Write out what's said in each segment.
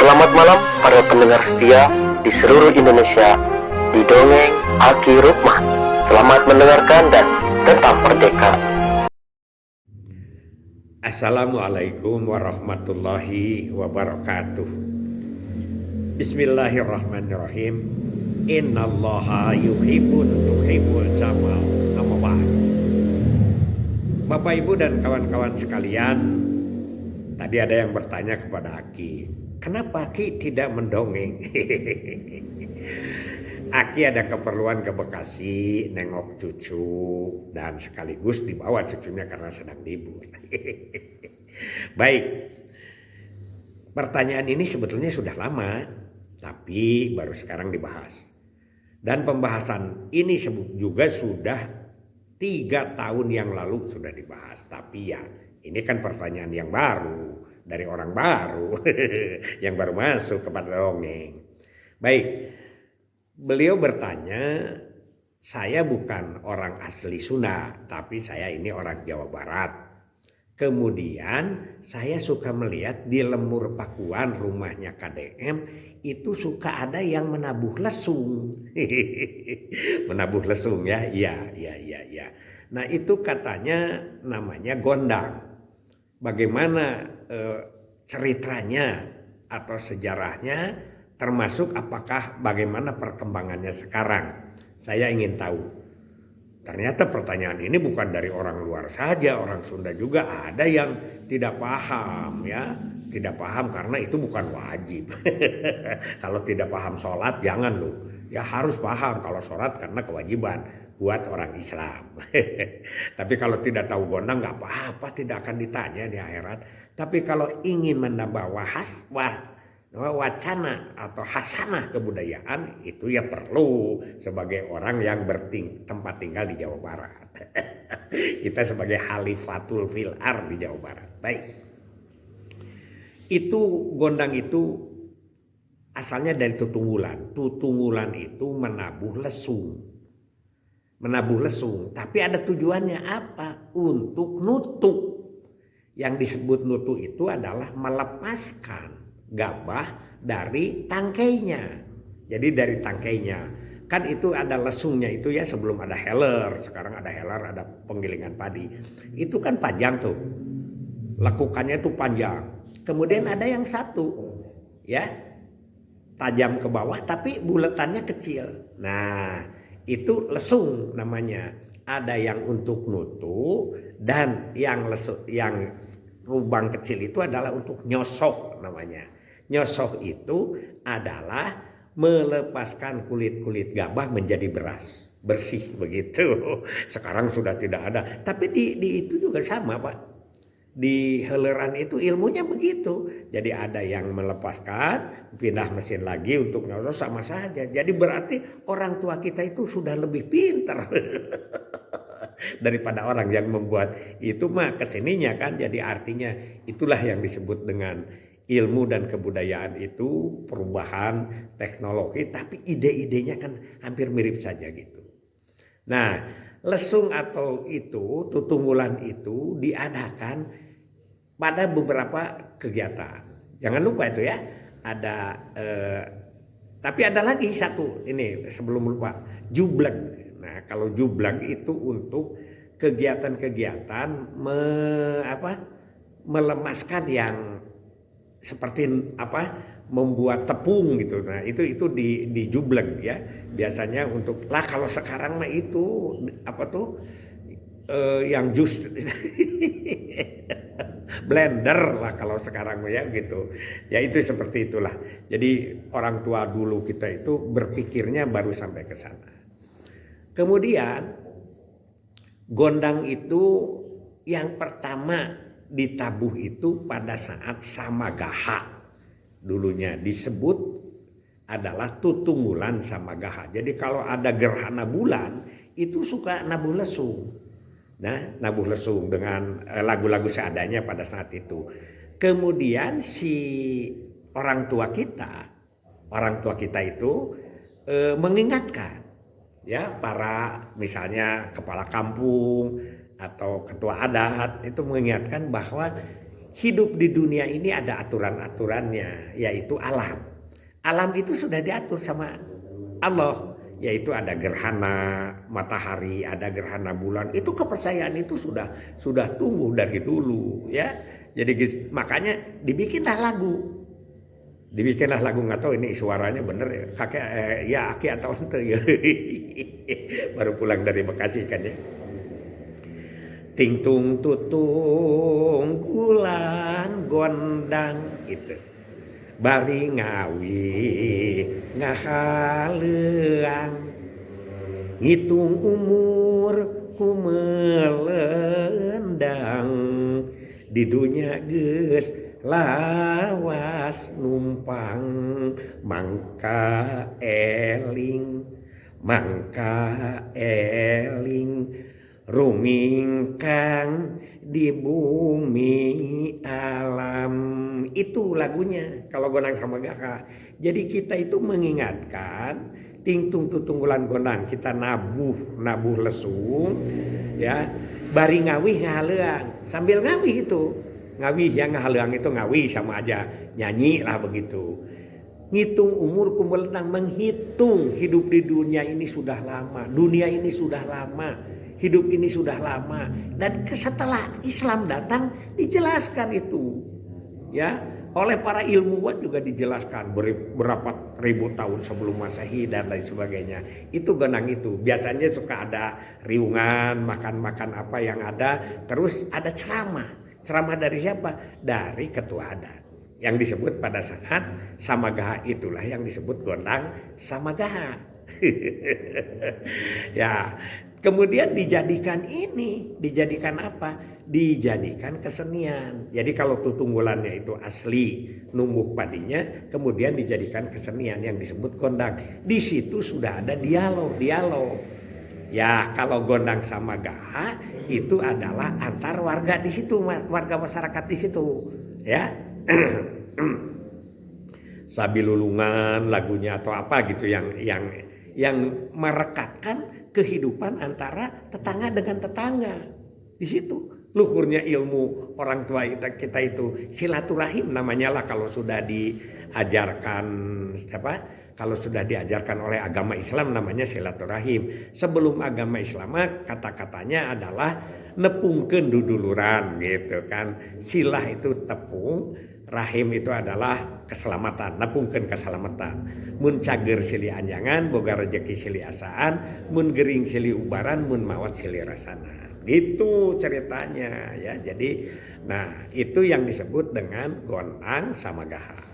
Selamat malam para pendengar setia di seluruh Indonesia di Dongeng Aki Rukman. Selamat mendengarkan dan tetap merdeka. Assalamualaikum warahmatullahi wabarakatuh. Bismillahirrahmanirrahim. Innallaha tuhibbul jamal. Amma ba'd. Bapak Ibu dan kawan-kawan sekalian, tadi ada yang bertanya kepada Aki, kenapa Aki tidak mendongeng? Aki ada keperluan ke Bekasi, nengok cucu, dan sekaligus dibawa cucunya karena sedang libur. Baik, pertanyaan ini sebetulnya sudah lama, tapi baru sekarang dibahas. Dan pembahasan ini juga sudah 3 tahun yang lalu sudah dibahas. Tapi ya, ini kan pertanyaan yang baru, dari orang baru, yang baru masuk kepada dongeng. Baik. Beliau bertanya, saya bukan orang asli Sunda, tapi saya ini orang Jawa Barat. Kemudian saya suka melihat di Lemur Pakuan rumahnya KDM itu suka ada yang menabuh lesung. Menabuh lesung ya, iya. Nah itu katanya namanya gondang. Bagaimana ceritanya atau sejarahnya, termasuk apakah bagaimana perkembangannya sekarang. Saya ingin tahu. Ternyata pertanyaan ini bukan dari orang luar saja, orang Sunda juga ada yang tidak paham ya. Tidak paham karena itu bukan wajib. Kalau tidak paham sholat jangan loh. Ya harus paham kalau sholat karena kewajiban buat orang Islam. Tapi kalau tidak tahu gondang nggak apa-apa, tidak akan ditanya di akhirat. Tapi kalau ingin menambah wacana atau hasanah kebudayaan itu ya perlu sebagai orang yang tempat tinggal di Jawa Barat. Kita sebagai Khalifatul fil ard di Jawa Barat. Baik. Itu gondang itu asalnya dari tutunggulan. Tutunggulan itu menabuh lesung. Tapi ada tujuannya apa? Untuk nutuk. Yang disebut nutuk itu adalah melepaskan gabah dari tangkainya. Jadi dari tangkainya. Kan itu ada lesungnya itu ya sebelum ada heller. Sekarang ada heller, ada penggilingan padi. Itu kan panjang tuh. Lekukannya tuh panjang. Kemudian ada yang satu. Ya. Tajam ke bawah tapi buletannya kecil. Nah itu lesung namanya. Ada yang untuk nutuk dan yang lubang kecil itu adalah untuk nyosok namanya. Nyosok itu adalah melepaskan kulit-kulit gabah menjadi beras. Bersih begitu. Sekarang sudah tidak ada. Tapi di itu juga sama Pak. Di heleran itu ilmunya begitu. Jadi ada yang melepaskan, pindah mesin lagi untuk nyosok sama saja. Jadi berarti orang tua kita itu sudah lebih pintar. Daripada orang yang membuat itu mah kesininya kan. Jadi artinya itulah yang disebut dengan ilmu dan kebudayaan itu perubahan teknologi, tapi ide-idenya kan hampir mirip saja gitu. Nah, lesung atau itu tutunggulan itu diadakan pada beberapa kegiatan. Jangan lupa itu ya. Ada tapi ada lagi satu ini sebelum lupa, jublek. Nah, kalau jublek itu untuk kegiatan-kegiatan melemaskan yang seperti membuat tepung gitu. Nah itu di jublek ya biasanya untuk kalau sekarang mah itu yang jus blender lah kalau sekarang ya gitu ya, itu seperti itulah. Jadi orang tua dulu kita itu berpikirnya baru sampai ke sana. Kemudian gondang itu yang pertama ditabuh itu pada saat Samagaha. Dulunya disebut adalah tutunggulan Samagaha. Jadi kalau ada gerhana bulan itu suka nabuh lesung. Nah, nabuh lesung dengan lagu-lagu seadanya pada saat itu. Kemudian si orang tua kita itu mengingatkan ya para misalnya kepala kampung atau ketua adat itu mengingatkan bahwa hidup di dunia ini ada aturan-aturannya, yaitu alam. Alam itu sudah diatur sama Allah, yaitu ada gerhana matahari, ada gerhana bulan. Itu kepercayaan itu sudah tumbuh dari dulu, ya. Jadi makanya dibikinlah lagu. Nggak tahu ini suaranya bener ya, kakek ya aki atau ente ya. Baru pulang dari Bekasi kan ya. Ting tung tutung kulan gondang gitu. Bari ngawi ngahaleang ngitung umur kumelendang di dunya geus lawas numpang mangka eling rumingkang di bumi alam. Itu lagunya kalau Gondang Sama Gaha. Jadi kita itu mengingatkan tingtung tutunggulan gondang, kita nabuh lesung ya, bari ngawih ngahaleang, sambil ngawih itu. Ngawih yang ngahaleang itu ngawih sama aja nyanyi lah begitu. Ngitung umur kumelentang, menghitung hidup di dunia ini sudah lama, dunia ini sudah lama, hidup ini sudah lama. Dan setelah Islam datang dijelaskan itu ya, oleh para ilmuwan juga dijelaskan berapa ribu tahun sebelum Masehi dan lain sebagainya. Itu Gondang itu biasanya suka ada riungan, makan apa yang ada, terus ada ceramah dari siapa? Dari ketua adat yang disebut pada saat Samagaha, itulah yang disebut Gondang Samagaha. Ya, kemudian dijadikan apa? Dijadikan kesenian. Jadi kalau tutunggulannya itu asli numbuk padinya, kemudian dijadikan kesenian yang disebut gondang. Di situ sudah ada dialog. Ya, kalau Gondang Samagaha itu adalah antar warga di situ, warga masyarakat di situ, ya. Sabilulungan lagunya atau apa gitu yang merekatkan kehidupan antara tetangga dengan tetangga. Di situ luhurnya ilmu orang tua kita itu silaturahim namanya lah kalau sudah diajarkan kalau sudah diajarkan oleh agama Islam namanya silaturahim. Sebelum agama Islam kata-katanya adalah nepungkeun duduluran gitu kan. Silah itu tepung, rahim itu adalah keselamatan, nepungkeun keselamatan. Mun cager silih anjangan, boga rezeki silih asaan, mun gering silih ubaran, mun mawat silih rasana. Gitu ceritanya ya. Jadi nah itu yang disebut dengan Gondang Samagaha.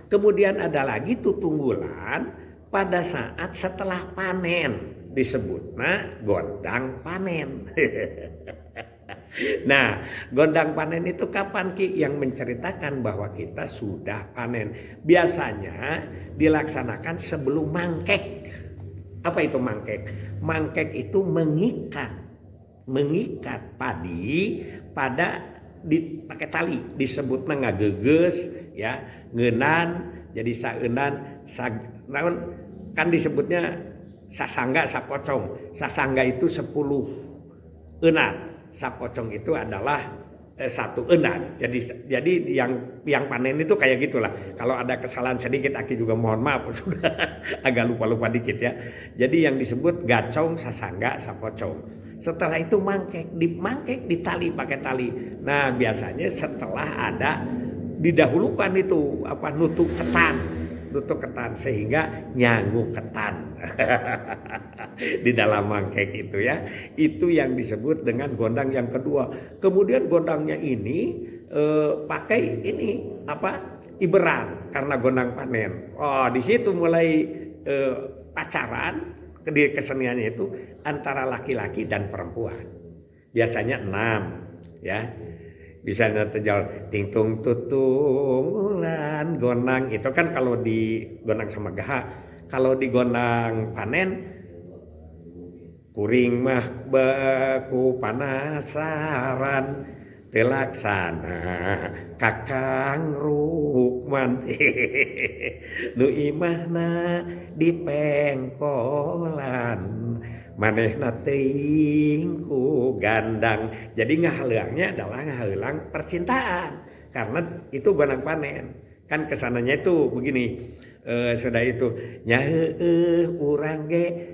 Kemudian ada lagi tutunggulan pada saat setelah panen, disebutnya Gondang Panen. Nah, Gondang Panen itu kapan Ki? Yang menceritakan bahwa kita sudah panen. Biasanya dilaksanakan sebelum mangkek. Apa itu mangkek? Mangkek itu mengikat padi pada pakai tali, disebutnya ngageges ya, ngenan, jadi saeunan kan disebutnya sasangga sapocong. Sasangga itu 10 eunan, sapocong itu adalah 1 eunan. Jadi yang panen itu kayak gitulah. Kalau ada kesalahan sedikit Aki juga mohon maaf, sudah agak lupa dikit ya. Jadi yang disebut gacong, sasangga, sapocong. Setelah itu mangkek ditali pakai tali. Nah biasanya setelah ada didahulukan itu nutuk ketan sehingga nyangu ketan di dalam mangkek itu ya. Itu yang disebut dengan gondang yang kedua. Kemudian gondangnya ini pakai iberan karena gondang panen. Oh di situ mulai pacaran. Di keseniannya itu antara laki-laki dan perempuan. Biasanya 6 ya. Bisa terjal tingtung tutung ulan gondang itu kan kalau di Gondang Samagaha. Kalau di Gondang Panen kuring mah beku panasaran telaksana kakang ruk Lukman nu imahna dipengkolan manehna teuing ku gandang. Jadi ngahaleungnya adalah ngaheulang percintaan karena itu gonang panen. Kan kesananya itu begini, sudah itu nyaheueuh urang ge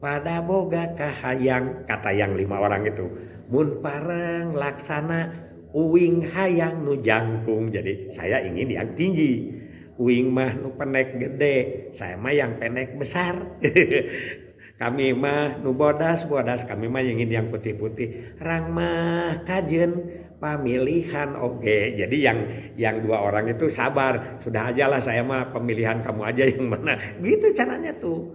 pada boga kahayang, kata yang 5 orang itu mun parang laksana uing hayang nu jangkung. Jadi saya ingin yang tinggi, uing mah nu pendek gede, saya mah yang pendek besar. Kami mah nu bodas, kami mah ingin yang putih-putih. Rang mah kajen pemilihan oke. Jadi yang 2 orang itu sabar, sudah aja lah saya mah pemilihan kamu aja yang mana. Gitu caranya tuh.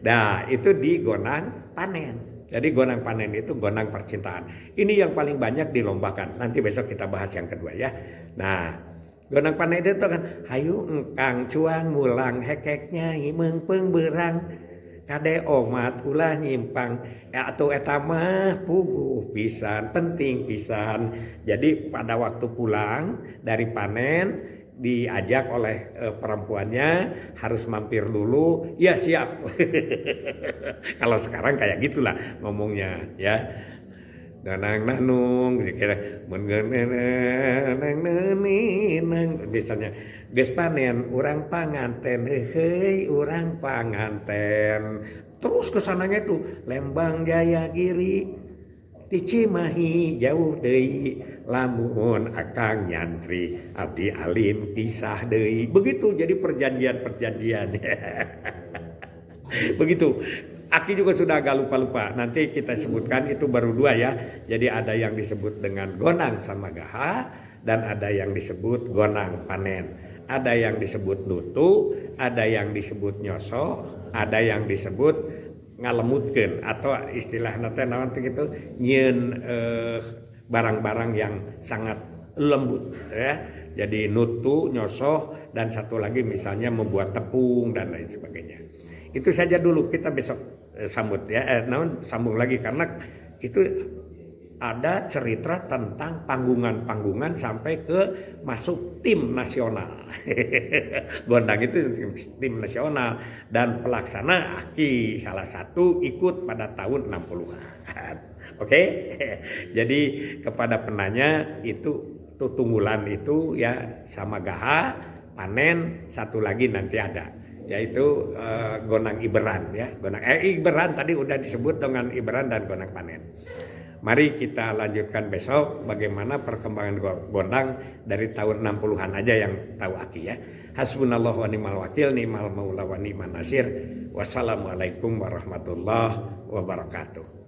Nah itu di gonang panen. Jadi gonang panen itu gonang percintaan. Ini yang paling banyak dilombakan. Nanti besok kita bahas yang kedua ya. Nah gonang panen itu kan hayu engkang cuang mulang hekeknya himeung peungbeurang kade omat ulah nyimpang atau etama puguh pisan, penting pisan. Jadi pada waktu pulang dari panen diajak oleh perempuannya harus mampir dulu, ya siap. Kalau sekarang kayak gitulah ngomongnya ya. Danang nanung kira misalnya geus panen urang panganten heuheuy urang panganten, terus kesananya itu Lembang Jaya Giri ti Cimahi jauh deui lamun akang nyantri abdi alim pisah deui. Begitu jadi perjanjian begitu. Aki juga sudah agak lupa-lupa. Nanti kita sebutkan itu baru 2 ya. Jadi ada yang disebut dengan gonang sama gaha dan ada yang disebut gonang panen. Ada yang disebut nutu, ada yang disebut nyoso, ada yang disebut ngalemutkeun atau istilah teh naon gitu nyeun barang-barang yang sangat lembut ya. Jadi nutu, nyoso dan satu lagi misalnya membuat tepung dan lain sebagainya. Itu saja dulu, kita besok sambut ya, sambung lagi karena itu ada cerita tentang panggungan-panggungan sampai ke masuk tim nasional. Gondang itu tim nasional dan pelaksana Aki salah satu ikut pada tahun 60-an. Oke? Jadi kepada penanya itu tunggulan itu ya sama gaha, panen, satu lagi nanti ada yaitu gonang iberan ya. Iberan tadi udah disebut dengan iberan dan gonang panen. Mari kita lanjutkan besok bagaimana perkembangan gondang dari tahun 60-an aja yang tahu Aki ya. Hasbunallahu wa ni'mal wakil, ni'mal maula wa ni'man nasir. Wassalamualaikum warahmatullahi wabarakatuh.